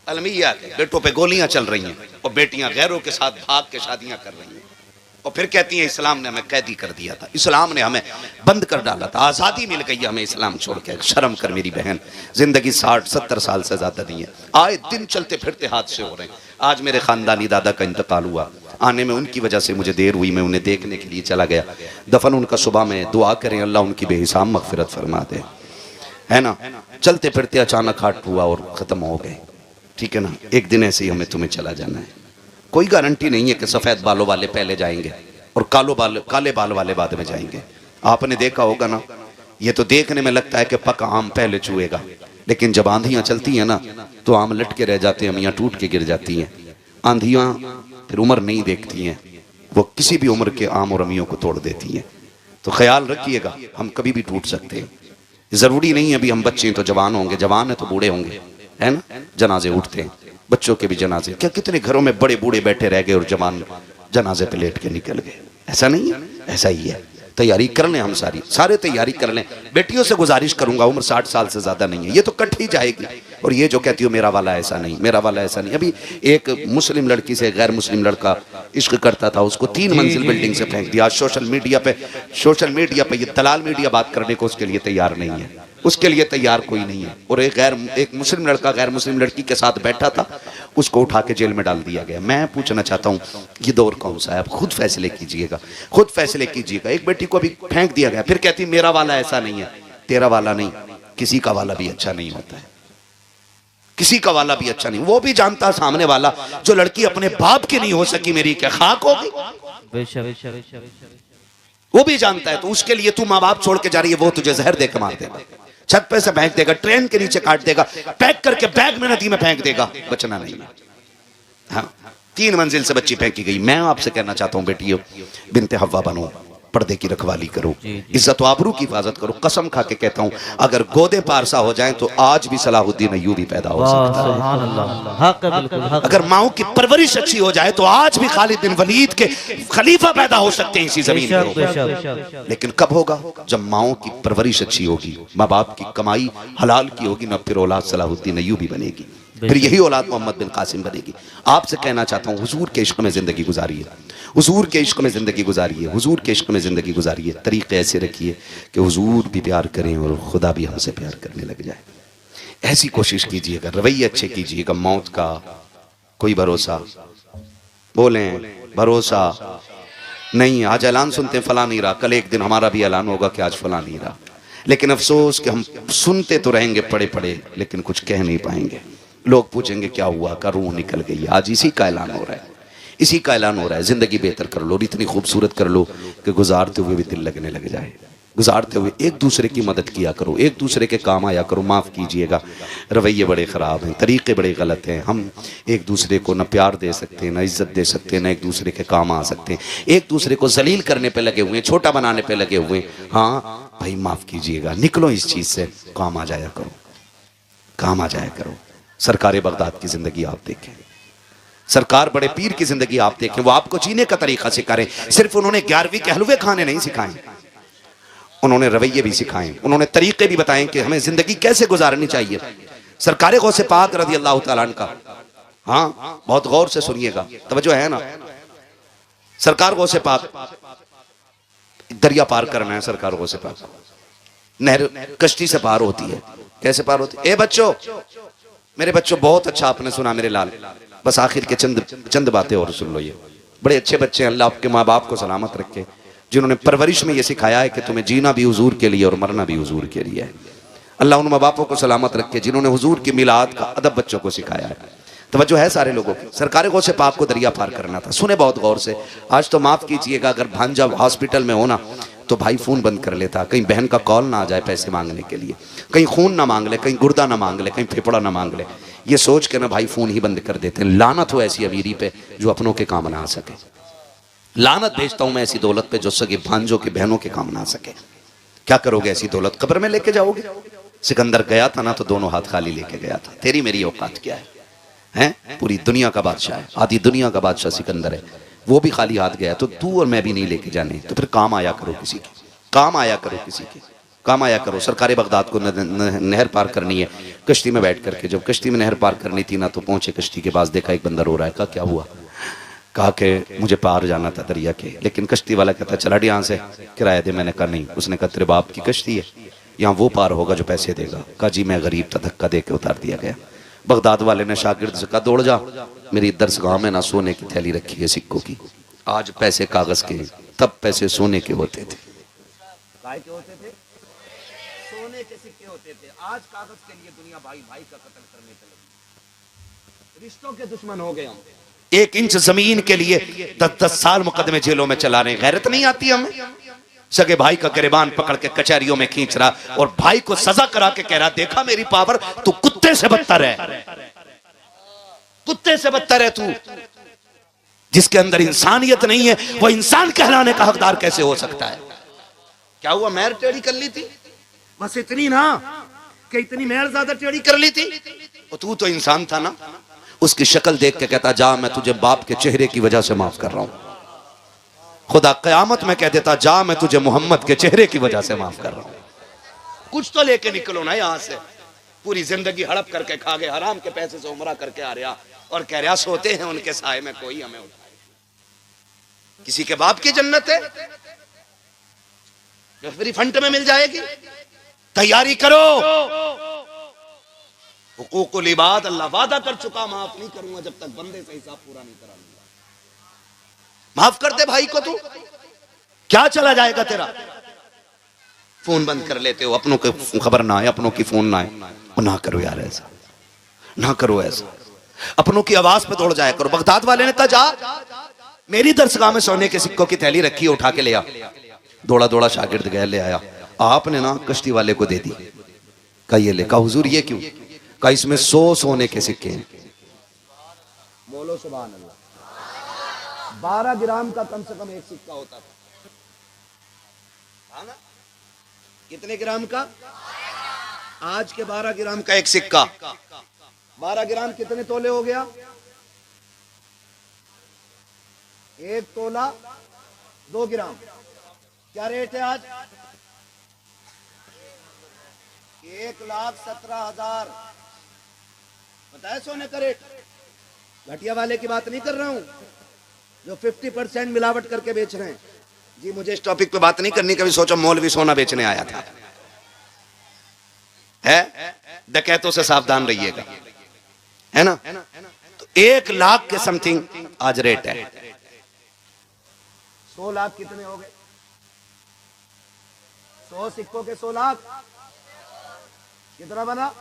अलमिया है। बेटों पे गोलियां चल रही हैं और बेटियां गैरों के साथ भाग के शादियां कर रही हैं और फिर कहती हैं इस्लाम ने हमें कैदी कर दिया था, इस्लाम ने हमें बंद कर डाला था, आज़ादी मिल गई हमें इस्लाम छोड़ के। शर्म कर मेरी बहन, जिंदगी 60-70 साल से ज्यादा नहीं है। आए दिन चलते फिरते हादसे हो रहे हैं। आज मेरे खानदानी दादा का इंतकाल हुआ, आने में उनकी वजह से मुझे देर हुई, मैं उन्हें देखने के लिए चला गया। दफन उनका सुबह में, दुआ करें अल्लाह उनकी बेहिसाब मगफिरत फरमा दे, है ना। चलते फिरते अचानक हार्ट हुआ और ख़त्म हो गए, ठीक है ना। एक दिन ऐसे ही हमें तुम्हें चला जाना है, कोई गारंटी नहीं है कि सफ़ेद बालों वाले पहले जाएंगे और काले बाल वाले बाद में जाएंगे। आपने देखा होगा ना, ये तो देखने में लगता है कि पका आम पहले चुएगा, लेकिन जब आंधियां चलती हैं ना तो आम लट के रह जाते हैं, मियाँ टूट के गिर जाती हैं। आंधियां फिर उम्र नहीं देखती हैं, वो किसी भी उम्र के आम और अमियों को तोड़ देती हैं। तो ख्याल रखिएगा, हम कभी भी टूट सकते हैं। जरूरी नहीं है अभी हम बच्चे हैं तो जवान होंगे, जवान है तो बूढ़े होंगे, है ना। जनाजे उठते हैं, बच्चों के भी जनाजे। क्या कितने घरों में बड़े बूढ़े बैठे रह गए और जवान जनाजे पे लेट के निकल गए। ऐसा नहीं है, ऐसा ही है। तैयारी कर लें, हम सारे तैयारी कर लें। बेटियों से गुजारिश करूंगा, उम्र 60 साल से ज्यादा नहीं है, ये तो कट ही जाएगी। और ये जो कहती हो मेरा वाला ऐसा नहीं, मेरा वाला ऐसा नहीं। अभी एक मुस्लिम लड़की से गैर मुस्लिम लड़का इश्क करता था, उसको 3 मंजिल बिल्डिंग से फेंक दिया। आज सोशल मीडिया पे ये दलाल मीडिया बात करने को उसके लिए तैयार नहीं है, उसके लिए तैयार कोई नहीं है। और एक मुस्लिम लड़का गैर मुस्लिम लड़की के साथ बैठा था, उसको उठा के जेल में डाल दिया गया। मैं पूछना चाहता हूँ ये दौर कौन सा है? आप खुद फैसले कीजिएगा, खुद फैसले कीजिएगा। एक बेटी को अभी फेंक दिया गया, फिर कहती मेरा वाला ऐसा नहीं है। तेरा वाला नहीं, किसी का वाला भी अच्छा नहीं होता है, किसी का वाला भी अच्छा नहीं। वो भी जानता सामने वाला, जो लड़की अपने बाप की नहीं हो सकी मेरी क्या खाक होगी, वो भी जानता है। तो उसके लिए तू माँ बाप छोड़ के जा रही है, वो तुझे जहर दे के मार देगा, छत पे से फेंक देगा, ट्रेन के नीचे काट देगा, पैक करके बैग में नदी में फेंक देगा, बचना नहीं। हाँ, 3 मंजिल से बच्ची फेंकी गई। मैं आपसे कहना चाहता हूँ बेटियों, बिनते हव्वा बनो, पर्दे की रखवाली करो, इज्जत आबरू की हिफाजत करो। कसम खा के कहता हूँ, अगर गोदे पारसा हो जाएं तो आज भी सलाहुद्दीन अय्यूबी पैदा हो सकता है। अगर माओ की परवरिश अच्छी हो जाए तो आज भी खालिद बिन वलीद के खलीफा पैदा हो सकते हैं इसी जमीन पर। लेकिन कब होगा? जब माओ की परवरिश अच्छी होगी, माँ बाप की कमाई हलाल की होगी ना, फिर औलाद सलाहुद्दीन अय्यूबी बनेगी, फिर यही औलाद मोहम्मद बिन कासिम बनेगी। आपसे कहना चाहता हूँ, हुजूर के इश्क में जिंदगी गुजारिए, हुजूर के इश्क में जिंदगी गुजारिए, हुजूर के इश्क में जिंदगी गुजारिए। तरीके ऐसे रखिए कि हुजूर भी प्यार करें और खुदा भी हमसे प्यार करने लग जाए। ऐसी कोशिश कीजिएगा, रवैये अच्छे कीजिएगा। मौत का कोई भरोसा, बोलें भरोसा नहीं। आज ऐलान सुनते हैं फला नहीं रहा, कल एक दिन हमारा भी ऐलान होगा कि आज फला नहीं रहा। लेकिन अफसोस कि हम सुनते तो रहेंगे पड़े पड़े, लेकिन कुछ कह नहीं पाएंगे। लोग पूछेंगे क्या हुआ, का रूह निकल गई। आज इसी का ऐलान हो रहा है, इसी का ऐलान हो रहा है। जिंदगी बेहतर कर लो और इतनी खूबसूरत कर लो कि गुजारते हुए भी दिल लगने लग जाए। गुजारते हुए एक दूसरे की मदद किया करो, एक दूसरे के काम आया करो। माफ़ कीजिएगा, रवैये बड़े ख़राब हैं, तरीक़े बड़े गलत हैं। हम एक दूसरे को न प्यार दे सकते हैं, न इज़्ज़त दे सकते हैं, न एक दूसरे के काम आ सकते हैं। एक दूसरे को जलील करने पे लगे हुए हैं, छोटा बनाने पे लगे हुए हैं। हाँ भाई माफ़ कीजिएगा, निकलो इस चीज़ से, काम आ जाया करो, काम आ जाया करो। सरकार बगदाद की ज़िंदगी आप देखें, सरकार बड़े पीर की ज़िंदगी आप देखें, वो आपको जीने का तरीका सिखा रहे। सिर्फ उन्होंने 11वीं के हलवे खाने नहीं सिखाए, उन्होंने रवैये भी सिखाए, उन्होंने तरीके भी बताएं कि हमें जिंदगी कैसे गुजारनी चाहिए। सरकार गौसे पाक रज़ी अल्लाह तआला अन्हु का, हाँ बहुत गौर से सुनिएगा, तवज्जो है ना। सरकार गौसे पाक, दरिया पार करना है, सरकार गौसे पाक नहर कश्ती से पार होती है। कैसे पार होती है? ए बच्चों, मेरे बच्चों, बहुत अच्छा आपने सुना मेरे लाल, बस आखिर के चंद बातें और सुन लो। ये बड़े अच्छे बच्चे हैं, अल्लाह आपके माँ बाप को सलामत रखे, जिन्होंने परवरिश में ये सिखाया है कि तुम्हें जीना भी हुजूर के लिए और मरना भी हुजूर के लिए है। अल्लाह उन माँ बापों को सलामत रखे जिन्होंने हुजूर की मिलाद का अदब बच्चों को सिखाया है। तवज्जो है सारे लोगों की। सरकार गौसे पाक को दरिया पार करना था, सुने बहुत गौर से। आज तो माफ़ कीजिएगा, अगर भांजा हॉस्पिटल में होना तो भाई फ़ोन बंद कर लेता, कहीं बहन का कॉल ना आ जाए पैसे मांगने के लिए, कहीं खून ना मांग ले, कहीं गुर्दा ना मांग ले, कहीं फेफड़ा ना मांग ले, ये सोच के ना भाई फ़ोन ही बंद कर देते हैं। लानत हो ऐसी अमीरी पे जो अपनों के काम ना आ सके, लानत भेजता हूं मैं ऐसी दौलत पे जो सगे भांजों की बहनों के काम ना आ सके। क्या करोगे ऐसी दौलत? कब्र में लेके जाओगे? सिकंदर गया था ना तो दोनों हाथ खाली लेके गया था। तेरी मेरी औकात क्या है? हैं? पूरी दुनिया का बादशाह है, आधी दुनिया का बादशाह सिकंदर है, वो भी खाली हाथ गया। तो तू और मैं भी नहीं लेके जाने, तो फिर काम आया करो किसी के, काम आया करो किसी के, काम आया करो। सरकार बगदाद को नहर पार करनी है, कश्ती में बैठ करके। जब कश्ती में नहर पार करनी थी ना तो पहुंचे कश्ती के पास, देखा एक बंदा रो रहा है। कहा क्या हुआ? कहा कि मुझे पार जाना था दरिया के, लेकिन कश्ती वाला कहता चला यहाँ से, किराया दे। मैंने कहा नहीं। उसने कहा तेरे बाप की कश्ती है, यहाँ वो पार होगा जो पैसे देगा। कहा जी मैं गरीब था, धक्का दे के उतार दिया गया। बगदाद वाले ने शागिर्द से कहा दौड़ जा, मेरी दरसगाह में ना सोने की थैली रखी है सिक्कों की। आज पैसे कागज के, तब पैसे सोने के होते थे। काय के होते थे? सोने के सिक्के होते थे। आज कागज के लिए दुनिया भाई भाई का कत्ल करने पे लगी, रिश्तों के दुश्मन हो गए हम। 1 इंच जमीन के लिए 10-10 साल मुकदमे जेलों में चला रहे हैं। गैरत नहीं आती हमें? सगे भाई का गिरबान पकड़ के कचहरियों में खींच रहा और भाई को सजा करा के कह रहा, देखा मेरी पावर, तू कुत्ते से बदतर है, कुत्ते से बदतर है तू। जिसके अंदर इंसानियत नहीं है वो इंसान कहलाने का हकदार कैसे हो सकता है? क्या हुआ, मैर टेढ़ी कर ली थी, बस इतनी ना कि इतनी मैर ज्यादा टेढ़ी कर ली थी, और तू तो इंसान था ना। उसकी शक्ल देख के कहता, जा मैं तुझे बाप के चेहरे की वजह से माफ कर रहा हूं। खुदा कयामत में कह देता, जा मैं तुझे मोहम्मद के चेहरे की वजह से माफ कर रहा हूं। कुछ तो लेके निकलो ना यहां से। पूरी जिंदगी हड़प करके खा गए, हराम के पैसे से उमरा करके आ रहा और कह रहा सोते हैं उनके साए में कोई हमें उठाए। किसी के बाप की जन्नत है जो फ्री फंड में मिल जाएगी? तैयारी करो। हुकूकुल इबाद अल्लाह वादा कर चुका, माफ नहीं करूंगा जब तक बंदे से हिसाब पूरा नहीं करा लूंगा। माफ कर दे भाई को, तू क्या चला जाएगा तेरा? फोन बंद कर लेते हो, अपनों की खबर ना आए, अपनों की फोन ना आए। ना करो यार ऐसा, ना करो ऐसा। अपनों की आवाज पे दौड़ जाया करो। बगदाद वाले ने कहा, जा मेरी दरसगाह में सोने के सिक्कों की थैली रखी है, उठा के ले आ। दौड़ा दौड़ा शागिर्द गया, ले आया। आपने ना कश्ती वाले को दे दी। कहा ये ले। कहा हुजूर ये क्यों? कहा इसमें 100 सोने के सिक्के हैं। बोलो सुभान अल्लाह। 12 ग्राम का कम से कम एक सिक्का होता था, ना? कितने ग्राम का? आज के 12 ग्राम का एक सिक्का। 12 ग्राम कितने तोले हो गया? एक तोला 2 ग्राम। क्या रेट है आज? 1,17,000। बताया सोने का रेट। घटिया वाले की बात नहीं कर रहा हूं जो 50% मिलावट करके बेच रहे हैं। जी मुझे इस टॉपिक पे बात नहीं करनी, कभी सोचा मौलवी सोना बेचने आया था। है डकैतों से सावधान रहिएगा, है ना? तो 1 लाख के समथिंग आज रेट है। 100 लाख कितने हो गए? 100 सिक्कों के 100 लाख कितना बना?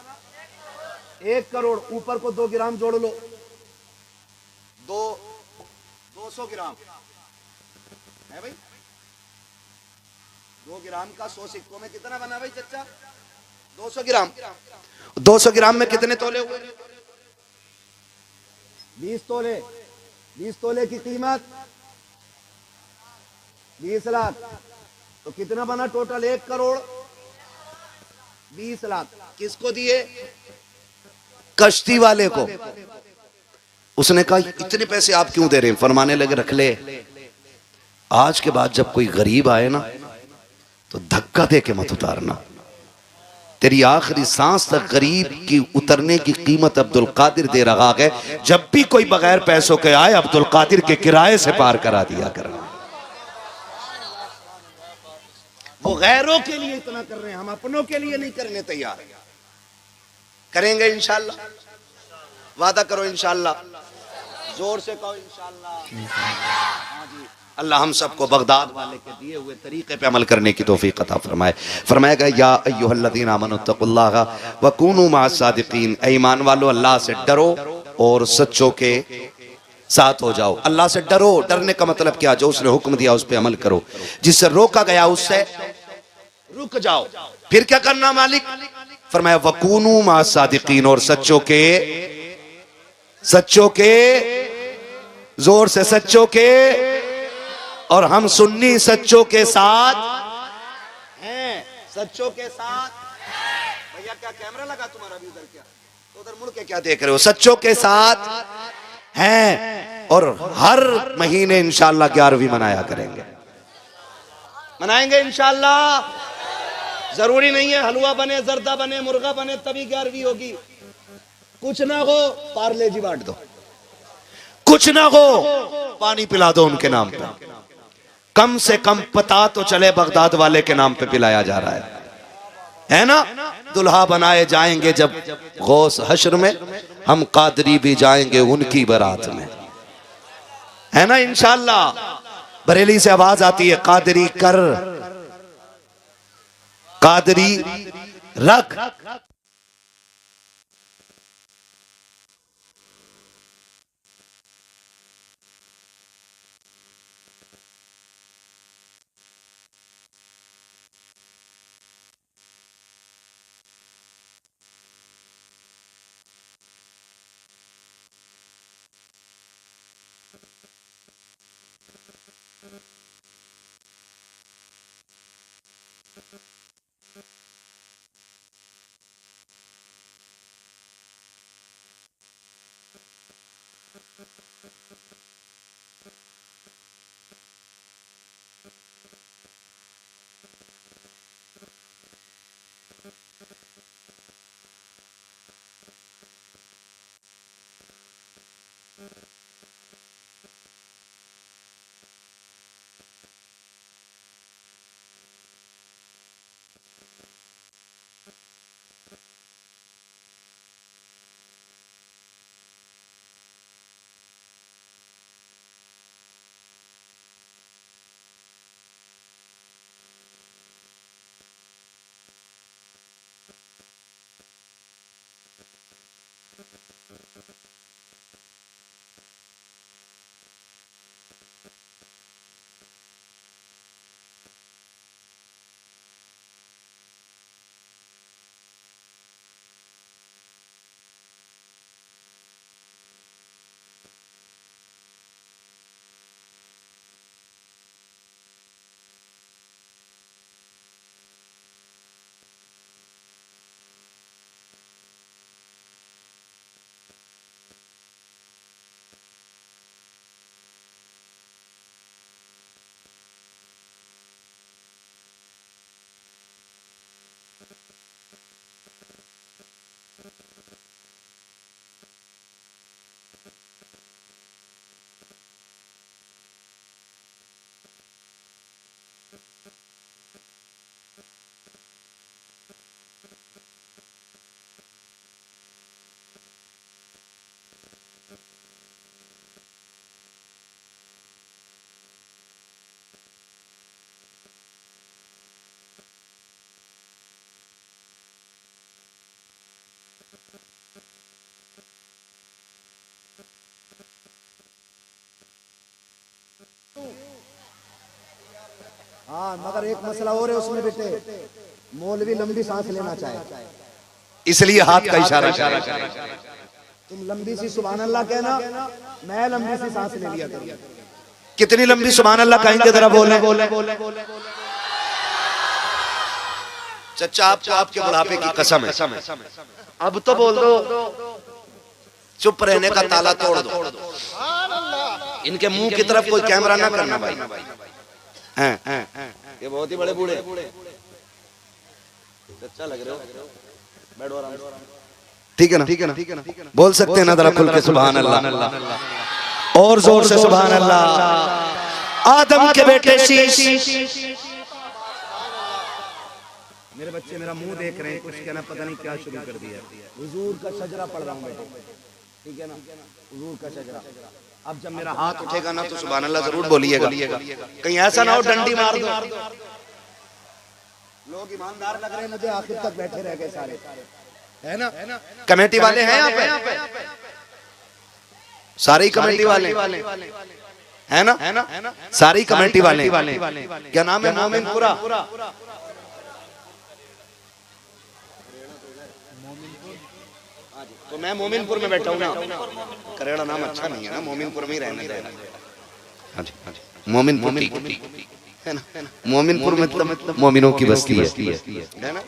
1 करोड़। ऊपर को 2 ग्राम जोड़ लो, 200 ग्राम है भाई। 2 ग्राम का 100 सिक्कों में कितना बना भाई चच्चा? 200 ग्राम। 200 ग्राम में कितने तोले हुए? 20 तोले। 20 तोले की कीमत 20 लाख। तो कितना बना टोटल? 1 करोड़ 20 लाख। किसको दिए? कश्ती वाले को। उसने कहा इतने पैसे आप क्यों दे रहे हैं? फरमाने लगे रख ले, आज के बाद जब कोई गरीब आए ना तो धक्का दे के मत उतारना। तेरी आखिरी सांस तक गरीब की उतरने की कीमत अब्दुल कादिर दे रहा है। जब भी कोई बगैर पैसों के आए, अब्दुल कादिर के किराए से पार करा दिया करना। वो गैरों के लिए इतना कर रहे हैं, हम अपनों के लिए नहीं करने तैयार। करेंगे इंशाल्लाह। वादा करो इंशाल्लाह। जोर से कहो इंशाल्लाह। हाँ जी। अल्लाह हम सबको बगदाद वाले के दिए हुए तरीके पे अमल करने की तौफीक अता फरमाए। फरमाएगा या अय्युहल्लज़ीना आमनुत्तकुल्लाह व कूनू मअस सादिकीन। ऐ ईमान वालो अल्लाह से डरो और सच्चों के साथ हो जाओ। अल्लाह से डरो। डरने का मतलब क्या? जो उसने हुक्म दिया उस पर अमल करो, जिससे रोका गया उससे रुक जाओ। फिर क्या करना मालिक? फरमाया वकूनू मअस सादिकीन, और सच्चों के जोर से सच्चों के। और हम सुन्नी सच्चों के साथ हैं, सच्चों के साथ। भैया क्या कैमरा लगा तुम्हारा भी उधर? क्या तो उधर मुड़ के क्या देख रहे हो? सच्चों के साथ हैं। और हर महीने इंशाल्लाह 11वीं मनाया करेंगे, मनाएंगे इंशाल्लाह। जरूरी नहीं है हलवा बने, जर्दा बने, मुर्गा बने तभी 11वीं होगी। कुछ ना हो पार्ले जी बांट दो, कुछ ना हो पानी पिला दो उनके नाम पे। कम से कम पता तो चले बगदाद वाले के नाम पे पिलाया जा रहा है ना? दुल्हा बनाए जाएंगे जब गौस हश्र में, हम कादरी भी जाएंगे उनकी बारात में, है ना? इंशाल्लाह। बरेली से आवाज आती है कादरी कर, कादरी रख। हाँ, मगर एक मसला और है उसमें बेटे, मौलवी लंबी सांस लेना चाहे, इसलिए हाथ का इशारा कर। तुम लंबी सी सुभान अल्लाह कहना, मैं लंबी सी सांस ले लिया करूंगा। कितनी लंबी सुभान अल्लाह कहेंगे जरा बोले। चचा आपको आपके बुढ़ापे की कसम है, अब तो बोल दो, चुप रहने का ताला तोड़ दो। इनके मुंह की तरफ कोई कैमरा ना करना भाई। ये बहुत ही बड़े बूढ़े अच्छा लग रहे हो, बैठो आराम से। ठीक है ना, ठीक है ना, ठीक है ना, बोल सकते हैं ना जरा खुल के सुभान अल्लाह और जोर से सुभान अल्लाह। आदम के बेटे शीश। मेरे बच्चे मेरा मुंह देख रहे हैं, कुछ कहना पता नहीं क्या शुरू कर दिया। हुजूर का शजरा पढ़ रहा हूँ बेटे, ठीक है ना, हुजूर का शजरा। अब जब मेरा हाथ उठेगा ना तो सुभान अल्लाह जरूर बोलिएगा, कहीं ऐसा ना हो डंडी मार दो। लोग ईमानदार लग रहे हैं मुझे, आखिर तक बैठे रह गए सारे, है ना। कमेटी वाले हैं यहाँ पे, सारे ही कमेटी वाले है ना, सारी कमेटी वाले। क्या नाम है? मोमिनपुरा। तो मैं मोमिनपुर में बैठा हूँ ना, करेड़ा नाम अच्छा नहीं है ना, मोमिनपुर में ही रहने देना। हाँ जी, हाँ जी, मोमिनपुर है ना, मोमिनपुर मतलब मोमिनों की बस्ती है ना,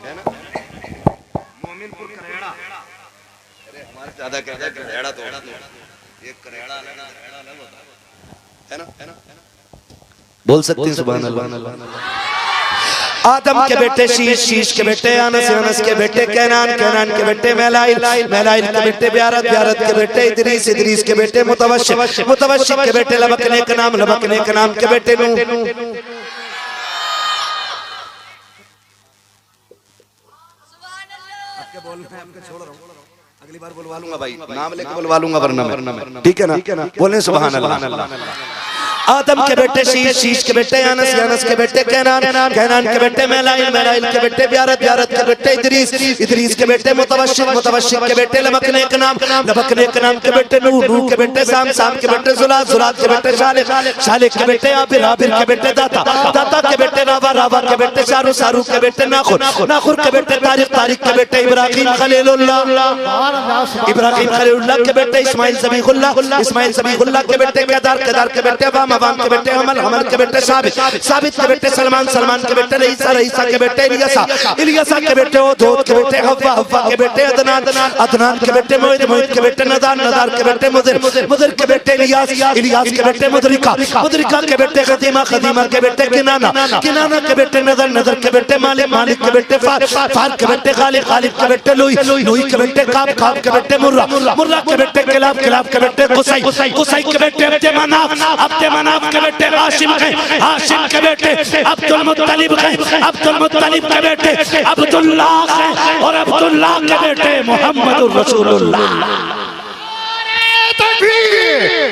मोमिनपुर करेड़ा। अरे हमारे ज्यादा कहता है करेड़ा, तो ये करेड़ा है ना, बोल सकते हैं सुभान अल्लाह। आदम के बेटे शीश के बेटे अनस के बेटे कैनान के बेटे मेलाइल के बेटे ब्यारत के बेटे इदरीस के बेटे मुतवश्शिब के बेटे लबकने के नाम के बेटे नूह। छोड़ रहा हूँ, अगली बार बुलवा लूंगा भाई, नाम लेके बुलवा लूंगा वरना मैं, ठीक है ना, बोले सुभान अल्लाह। आदम के बेटे शीश के बेटे अनस के बेटे कैनान के बेटे मेलाइल के बेटे ब्यारत के बेटे इदरीस के बेटे मुतवश्शिब के बेटे लबकने के नाम के बेटे नूह के बेटे साम के बेटे जुलात के बेटे शालिक के बेटे आबिर के बेटे दाता के बेटे रावा के बेटे सारू के बेटे नाखुर के बेटे तारिक के बेटे इब्राहिम खलीलुल्लाह के बेटे इस्माइल ज़बीहुल्लाह के बेटे केदार के बेटे मवान के बेटे हमल, हमल के बेटे साबित, साबित के बेटे सलमान, सलमान के बेटे रईसा, रईसा के बेटे इलियासा, इलियासा के बेटे ओधोद के बेटे हव्वा, हव्वा के बेटे अदनान, अदनान के बेटे मोहित, मोहित के बेटे नदार, नदार के बेटे मुदिर, मुदिर के बेटे इलियास, इलियास के बेटे मुदरिका, मुदरिका के बेटे खदीमा, खदीमा के बेटे किनाना, किनाना के बेटे नदर, नदर के बेटे मालिक, मालिक के बेटे फार, फार के बेटे गालिब, गालिब के बेटे लुई, लुई के बेटे काब, काब के बेटे मुर्रा, मुर्रा के बेटे किलाब, किलाब के बेटे कुसै, कुसै के बेटे अब्दे मनाफ, अब्दे मनाफ के बेटे हाशिम के, हाशिम के बेटे अब्दुल मुत्तलिब के, अब्दुल मुत्तलिब के बेटे अब्दुल्लाह के, और अब्दुल्लाह के बेटे मोहम्मदुर रसूलुल्लाह। तकबीर